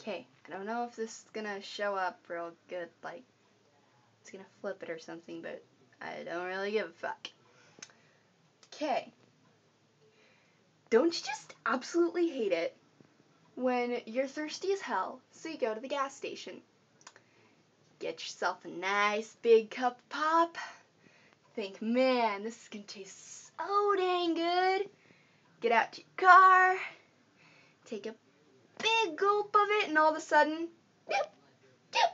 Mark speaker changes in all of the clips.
Speaker 1: Okay, I don't know if this is gonna show up real good, like, it's gonna flip it or something, but I don't really give a fuck. Okay. Don't you just absolutely hate it when you're thirsty as hell, so you go to the gas station, get yourself a nice big cup of pop, think, man, this is gonna taste so dang good, get out to your car, take a big gulp of it, and all of a sudden, doop, doop,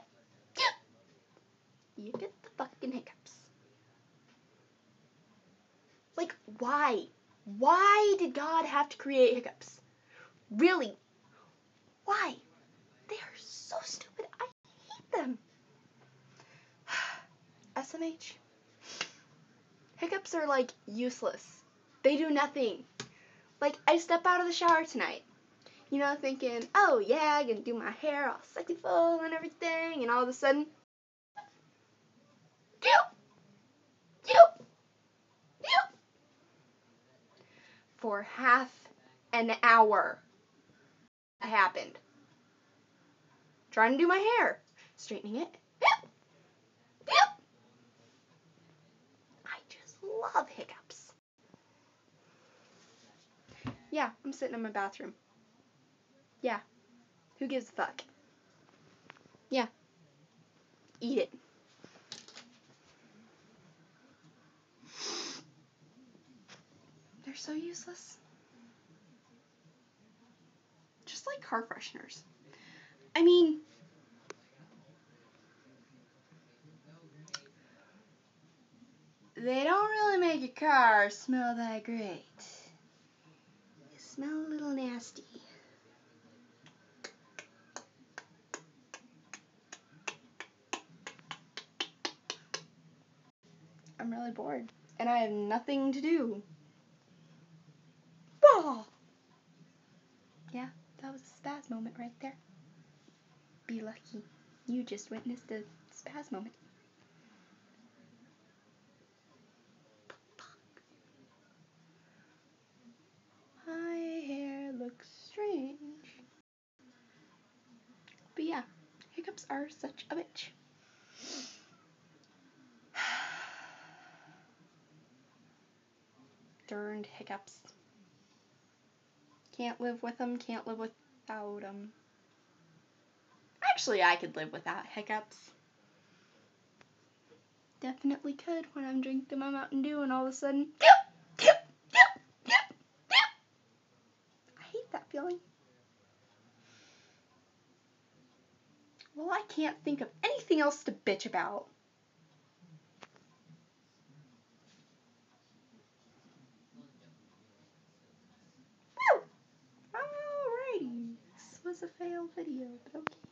Speaker 1: doop, you get the fucking hiccups. Like, why? Why did God have to create hiccups? Really? Why? They are so stupid. I hate them. SMH. Hiccups are, like, useless. They do nothing. Like, I step out of the shower tonight, you know, thinking, oh, yeah, I'm gonna do my hair all sexy full and everything, and all of a sudden, for half an hour it happened. Trying to do my hair, straightening it. I just love hiccups. Yeah, I'm sitting in my bathroom. Yeah, who gives a fuck? Yeah, eat it. They're so useless. Just like car fresheners. I mean, they don't really make your car smell that great. They smell a little nasty. I'm really bored, and I have nothing to do. Oh! Yeah, that was a spaz moment right there. Be lucky. You just witnessed a spaz moment. My hair looks strange. But yeah, hiccups are such a bitch. Darned hiccups. Can't live with them, can't live without them. Actually, I could live without hiccups. Definitely could when I'm drinking my Mountain Dew and all of a sudden, I hate that feeling. Well, I can't think of anything else to bitch about. Woo! Alrighty. This was a fail video, but okay.